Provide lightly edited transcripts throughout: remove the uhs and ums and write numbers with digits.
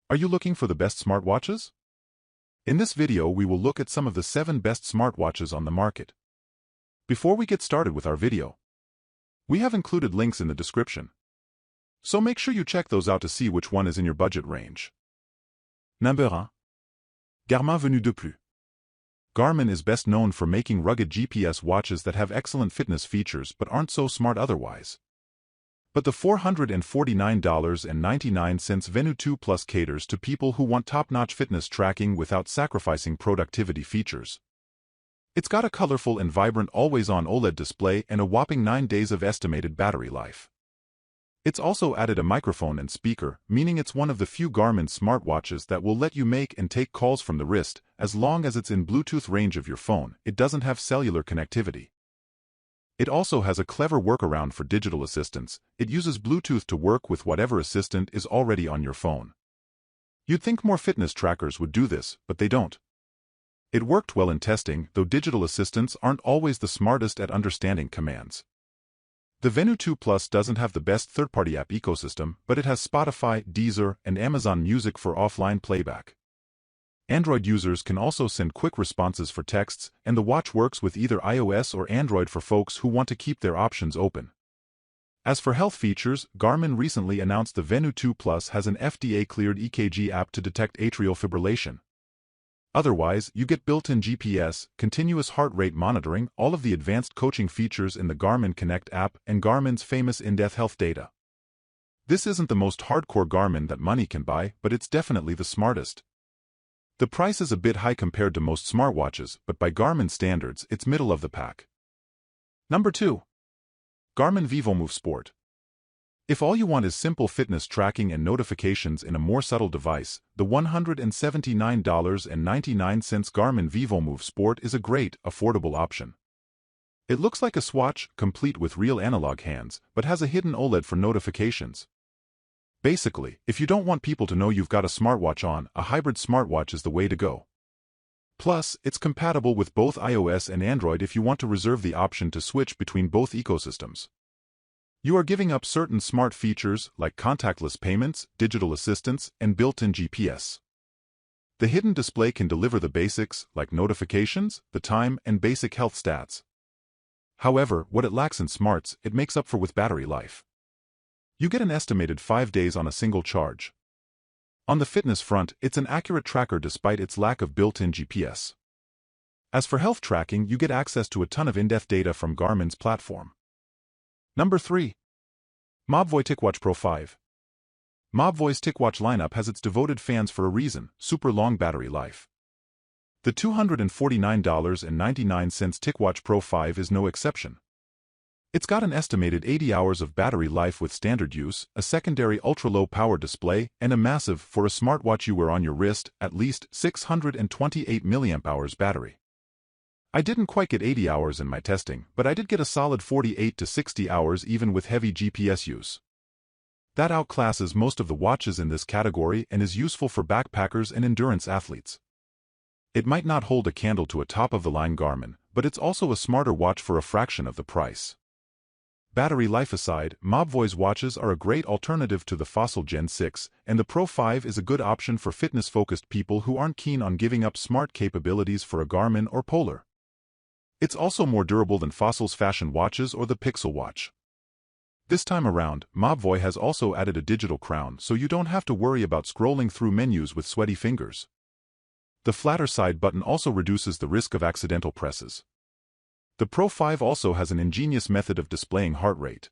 Are you looking for the best smartwatches? In this video, we will look at some of the 7 best smartwatches on the market. Before we get started with our video, we have included links in the description, so make sure you check those out to see which one is in your budget range. Number 1. Garmin Fenix de plus. Garmin is best known for making rugged GPS watches that have excellent fitness features but aren't so smart otherwise. But the $449.99 Fenix 2 Plus caters to people who want top-notch fitness tracking without sacrificing productivity features. It's got a colorful and vibrant always-on OLED display and a whopping 9 days of estimated battery life. It's also added a microphone and speaker, meaning it's one of the few Garmin smartwatches that will let you make and take calls from the wrist, as long as it's in Bluetooth range of your phone. It doesn't have cellular connectivity. It also has a clever workaround for digital assistants. It uses Bluetooth to work with whatever assistant is already on your phone. You'd think more fitness trackers would do this, but they don't. It worked well in testing, though digital assistants aren't always the smartest at understanding commands. The Fenix 2 Plus doesn't have the best third-party app ecosystem, but it has Spotify, Deezer, and Amazon Music for offline playback. Android users can also send quick responses for texts, and the watch works with either iOS or Android for folks who want to keep their options open. As for health features, Garmin recently announced the Fenix 2 Plus has an FDA-cleared EKG app to detect atrial fibrillation. Otherwise, you get built-in GPS, continuous heart rate monitoring, all of the advanced coaching features in the Garmin Connect app, and Garmin's famous in-depth health data. This isn't the most hardcore Garmin that money can buy, but it's definitely the smartest. The price is a bit high compared to most smartwatches, but by Garmin standards, it's middle of the pack. Number 2. Garmin vívomove Sport. If all you want is simple fitness tracking and notifications in a more subtle device, the $179.99 Garmin vívomove Sport is a great, affordable option. It looks like a Swatch, complete with real analog hands, but has a hidden OLED for notifications. Basically, if you don't want people to know you've got a smartwatch on, a hybrid smartwatch is the way to go. Plus, it's compatible with both iOS and Android if you want to reserve the option to switch between both ecosystems. You are giving up certain smart features like contactless payments, digital assistants, and built-in GPS. The hidden display can deliver the basics, like notifications, the time, and basic health stats. However, what it lacks in smarts, it makes up for with battery life. You get an estimated 5 days on a single charge. On the fitness front, it's an accurate tracker despite its lack of built-in GPS. As for health tracking, you get access to a ton of in-depth data from Garmin's platform. Number 3. Mobvoi TicWatch Pro 5. Mobvoi's TicWatch lineup has its devoted fans for a reason: super long battery life. The $249.99 TicWatch Pro 5 is no exception. It's got an estimated 80 hours of battery life with standard use, a secondary ultra-low power display, and a massive, for a smartwatch you wear on your wrist, at least 628 mAh battery. I didn't quite get 80 hours in my testing, but I did get a solid 48 to 60 hours even with heavy GPS use. That outclasses most of the watches in this category and is useful for backpackers and endurance athletes. It might not hold a candle to a top-of-the-line Garmin, but it's also a smarter watch for a fraction of the price. Battery life aside, Mobvoi's watches are a great alternative to the Fossil Gen 6, and the Pro 5 is a good option for fitness-focused people who aren't keen on giving up smart capabilities for a Garmin or Polar. It's also more durable than Fossil's fashion watches or the Pixel watch. This time around, Mobvoi has also added a digital crown, so you don't have to worry about scrolling through menus with sweaty fingers. The flatter side button also reduces the risk of accidental presses. The Pro 5 also has an ingenious method of displaying heart rate.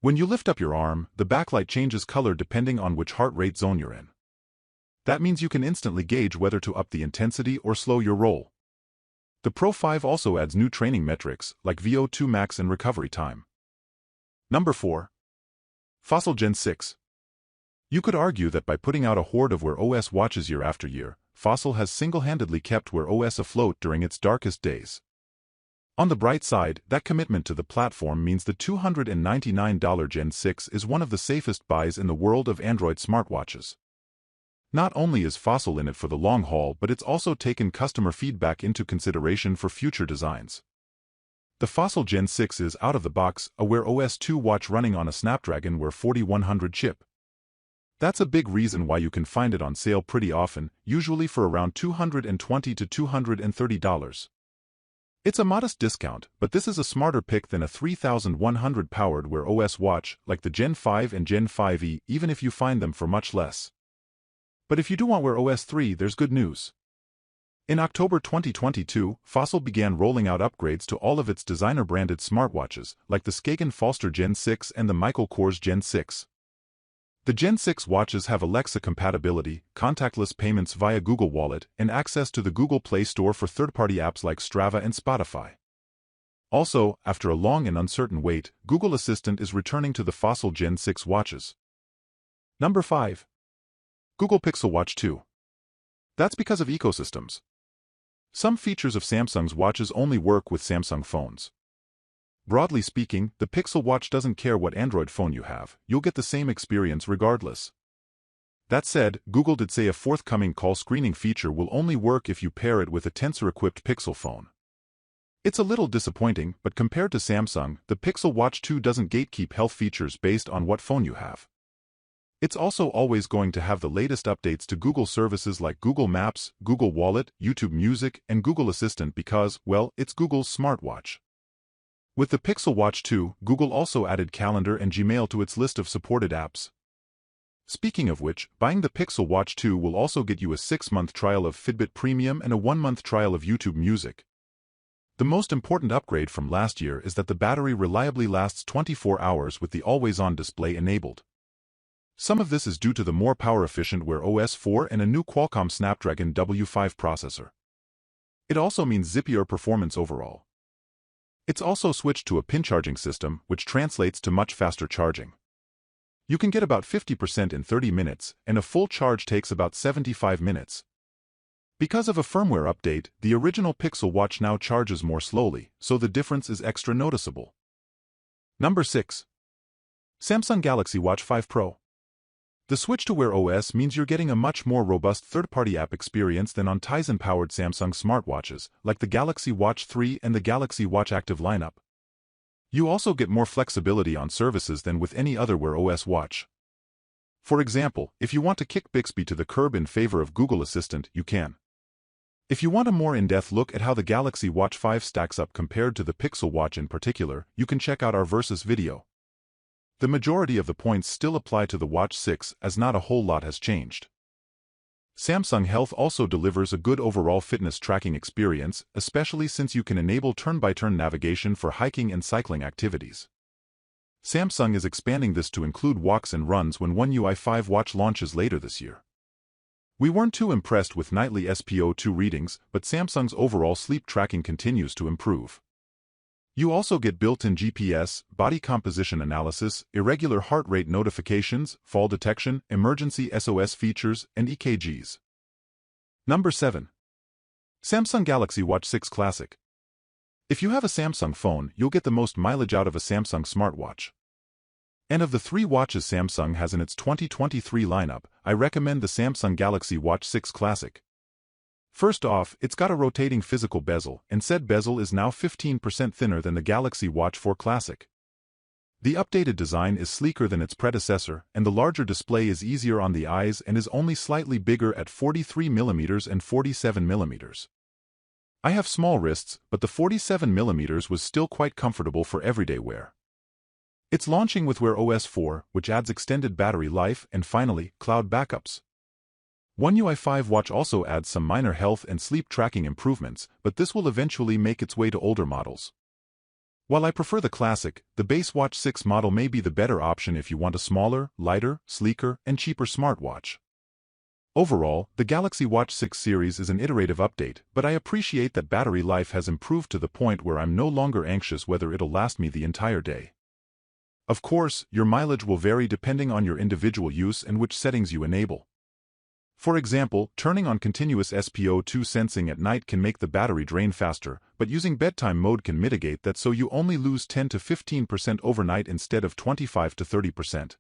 When you lift up your arm, the backlight changes color depending on which heart rate zone you're in. That means you can instantly gauge whether to up the intensity or slow your roll. The Pro 5 also adds new training metrics, like VO2 max and recovery time. Number 4. Fossil Gen 6. You could argue that by putting out a horde of Wear OS watches year after year, Fossil has single-handedly kept Wear OS afloat during its darkest days. On the bright side, that commitment to the platform means the $299 Gen 6 is one of the safest buys in the world of Android smartwatches. Not only is Fossil in it for the long haul, but it's also taken customer feedback into consideration for future designs. The Fossil Gen 6 is out of the box, a Wear OS 2 watch running on a Snapdragon Wear 4100 chip. That's a big reason why you can find it on sale pretty often, usually for around $220 to $230. It's a modest discount, but this is a smarter pick than a 3100 powered Wear OS watch like the Gen 5 and Gen 5e, even if you find them for much less. But if you do want Wear OS 3, there's good news. In October 2022, Fossil began rolling out upgrades to all of its designer-branded smartwatches, like the Skagen Falster Gen 6 and the Michael Kors Gen 6. The Gen 6 watches have Alexa compatibility, contactless payments via Google Wallet, and access to the Google Play Store for third-party apps like Strava and Spotify. Also, after a long and uncertain wait, Google Assistant is returning to the Fossil Gen 6 watches. Number 5. Google Pixel Watch 2. That's because of ecosystems. Some features of Samsung's watches only work with Samsung phones. Broadly speaking, the Pixel Watch doesn't care what Android phone you have, you'll get the same experience regardless. That said, Google did say a forthcoming call screening feature will only work if you pair it with a Tensor-equipped Pixel phone. It's a little disappointing, but compared to Samsung, the Pixel Watch 2 doesn't gatekeep health features based on what phone you have. It's also always going to have the latest updates to Google services like Google Maps, Google Wallet, YouTube Music, and Google Assistant because, well, it's Google's smartwatch. With the Pixel Watch 2, Google also added Calendar and Gmail to its list of supported apps. Speaking of which, buying the Pixel Watch 2 will also get you a 6-month trial of Fitbit Premium and a 1-month trial of YouTube Music. The most important upgrade from last year is that the battery reliably lasts 24 hours with the always-on display enabled. Some of this is due to the more power-efficient Wear OS 4 and a new Qualcomm Snapdragon W5 processor. It also means zippier performance overall. It's also switched to a pin charging system, which translates to much faster charging. You can get about 50% in 30 minutes, and a full charge takes about 75 minutes. Because of a firmware update, the original Pixel Watch now charges more slowly, so the difference is extra noticeable. Number 6. Samsung Galaxy Watch 5 Pro. The switch to Wear OS means you're getting a much more robust third-party app experience than on Tizen-powered Samsung smartwatches, like the Galaxy Watch 3 and the Galaxy Watch Active lineup. You also get more flexibility on services than with any other Wear OS watch. For example, if you want to kick Bixby to the curb in favor of Google Assistant, you can. If you want a more in-depth look at how the Galaxy Watch 5 stacks up compared to the Pixel Watch in particular, you can check out our Versus video. The majority of the points still apply to the Watch 6 as not a whole lot has changed. Samsung Health also delivers a good overall fitness tracking experience, especially since you can enable turn-by-turn navigation for hiking and cycling activities. Samsung is expanding this to include walks and runs when One UI 5 watch launches later this year. We weren't too impressed with nightly SpO2 readings, but Samsung's overall sleep tracking continues to improve. You also get built-in GPS, body composition analysis, irregular heart rate notifications, fall detection, emergency SOS features, and EKGs. Number 7. Samsung Galaxy Watch 6 Classic. If you have a Samsung phone, you'll get the most mileage out of a Samsung smartwatch. And of the 3 watches Samsung has in its 2023 lineup, I recommend the Samsung Galaxy Watch 6 Classic. First off, it's got a rotating physical bezel, and said bezel is now 15% thinner than the Galaxy Watch 4 Classic. The updated design is sleeker than its predecessor, and the larger display is easier on the eyes and is only slightly bigger at 43mm and 47mm. I have small wrists, but the 47mm was still quite comfortable for everyday wear. It's launching with Wear OS 4, which adds extended battery life, and finally, cloud backups. One UI 5 watch also adds some minor health and sleep tracking improvements, but this will eventually make its way to older models. While I prefer the Classic, the base Watch 6 model may be the better option if you want a smaller, lighter, sleeker, and cheaper smartwatch. Overall, the Galaxy Watch 6 series is an iterative update, but I appreciate that battery life has improved to the point where I'm no longer anxious whether it'll last me the entire day. Of course, your mileage will vary depending on your individual use and which settings you enable. For example, turning on continuous SpO2 sensing at night can make the battery drain faster, but using bedtime mode can mitigate that so you only lose 10 to 15% overnight instead of 25 to 30%.